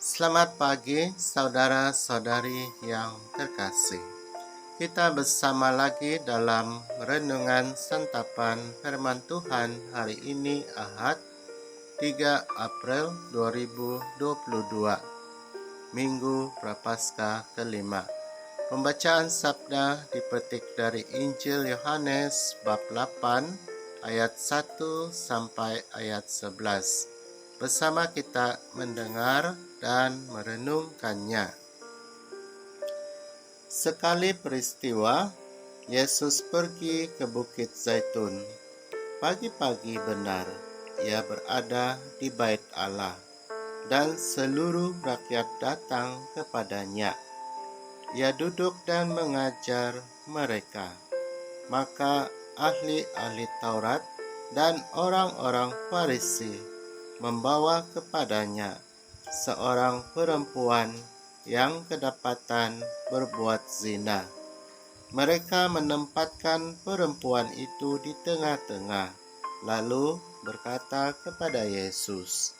Selamat pagi, saudara-saudari yang terkasih. Kita bersama lagi dalam renungan santapan firman Tuhan hari ini Ahad 3 April 2022, Minggu Prapaskah kelima. Pembacaan sabda dipetik dari Injil Yohanes bab 8 ayat 1 sampai ayat 11. Bersama kita mendengar dan merenungkannya. Sekali peristiwa, Yesus pergi ke Bukit Zaitun. Pagi-pagi benar, ia berada di Bait Allah, dan seluruh rakyat datang kepadanya. Ia duduk dan mengajar mereka. Maka ahli-ahli Taurat dan orang-orang Farisi membawa kepadanya seorang perempuan yang kedapatan berbuat zina. Mereka menempatkan perempuan itu di tengah-tengah, lalu berkata kepada Yesus,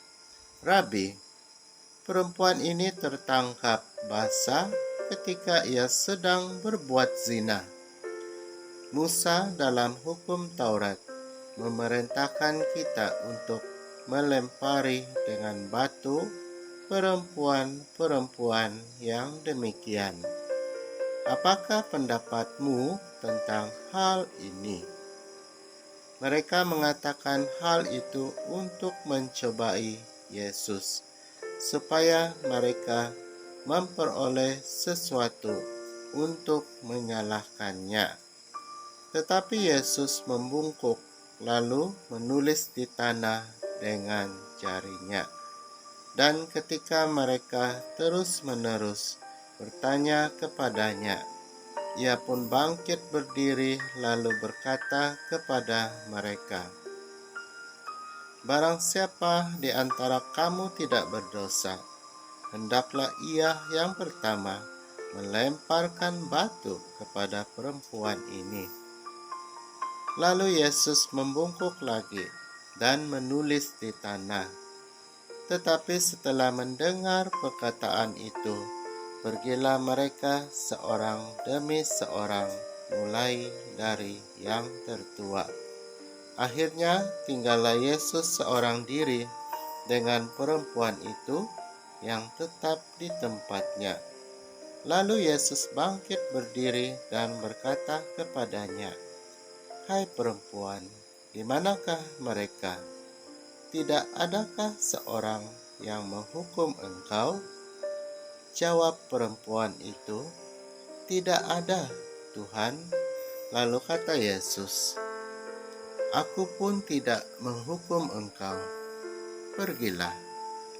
"Rabi, perempuan ini tertangkap basah ketika ia sedang berbuat zina. Musa dalam hukum Taurat memerintahkan kita untuk melempari dengan batu perempuan-perempuan yang demikian. Apakah pendapatmu tentang hal ini?" Mereka mengatakan hal itu untuk mencobai Yesus, supaya mereka memperoleh sesuatu untuk menyalahkannya. Tetapi Yesus membungkuk lalu menulis di tanah dengan jarinya. Dan ketika mereka terus-menerus bertanya kepadanya, ia pun bangkit berdiri lalu berkata kepada mereka, "Barang siapa di antara kamu tidak berdosa, hendaklah ia yang pertama melemparkan batu kepada perempuan ini." Lalu Yesus membungkuk lagi dan menulis di tanah. Tetapi setelah mendengar perkataan itu, pergilah mereka seorang demi seorang, mulai dari yang tertua. Akhirnya tinggallah Yesus seorang diri dengan perempuan itu yang tetap di tempatnya. Lalu Yesus bangkit berdiri dan berkata kepadanya, "Hai perempuan, di manakah mereka? Tidak adakah seorang yang menghukum engkau?" Jawab perempuan itu, "Tidak ada, Tuhan." Lalu kata Yesus, "Aku pun tidak menghukum engkau. Pergilah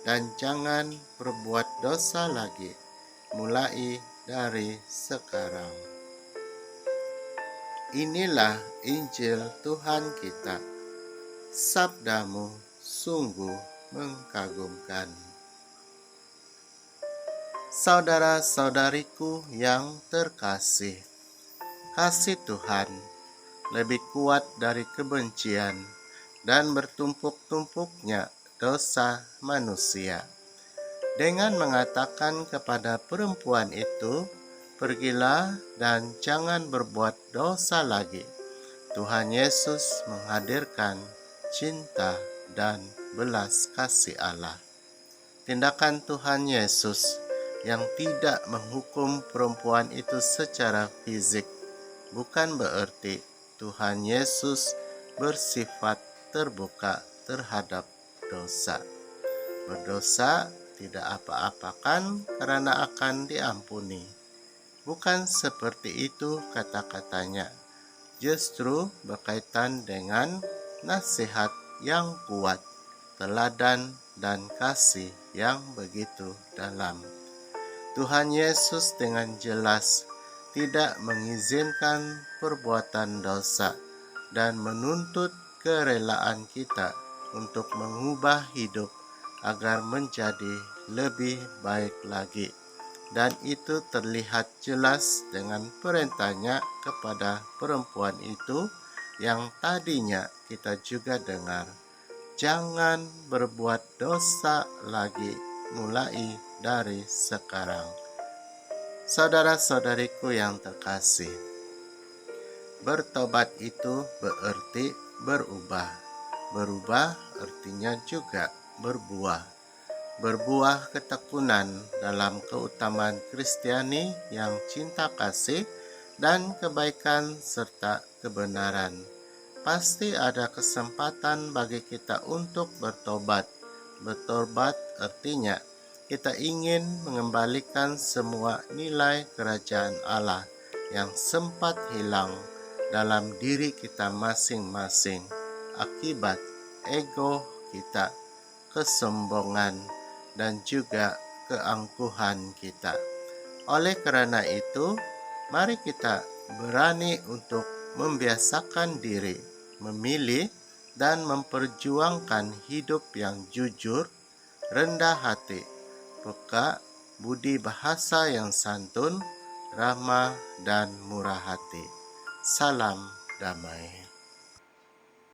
dan jangan berbuat dosa lagi, mulai dari sekarang." Inilah Injil Tuhan kita. Sabdamu sungguh mengagumkan. Saudara-saudariku yang terkasih, kasih Tuhan lebih kuat dari kebencian dan bertumpuk-tumpuknya dosa manusia. Dengan mengatakan kepada perempuan itu, "Pergilah dan jangan berbuat dosa lagi," Tuhan Yesus menghadirkan cinta dan belas kasih Allah. Tindakan Tuhan Yesus yang tidak menghukum perempuan itu secara fisik bukan berarti Tuhan Yesus bersifat terbuka terhadap dosa. Berdosa tidak apa-apakan karena akan diampuni. Bukan seperti itu kata-katanya. Justru berkaitan dengan nasihat yang kuat, teladan dan kasih yang begitu dalam. Tuhan Yesus dengan jelas tidak mengizinkan perbuatan dosa dan menuntut kerelaan kita untuk mengubah hidup agar menjadi lebih baik lagi. Dan itu terlihat jelas dengan perintahnya kepada perempuan itu yang tadinya kita juga dengar. Jangan berbuat dosa lagi, mulai dari sekarang. Saudara-saudariku yang terkasih, bertobat itu berarti berubah. Berubah artinya juga berbuah. Berbuah ketekunan dalam keutamaan Kristiani yang cinta kasih dan kebaikan serta kebenaran. Pasti ada kesempatan bagi kita untuk bertobat. Bertobat artinya kita ingin mengembalikan semua nilai kerajaan Allah yang sempat hilang dalam diri kita masing-masing akibat ego kita, kesombongan, dan juga keangkuhan kita. Oleh karena itu, mari kita berani untuk membiasakan diri, memilih dan memperjuangkan hidup yang jujur, rendah hati, peka, budi bahasa yang santun, ramah, dan murah hati. Salam damai.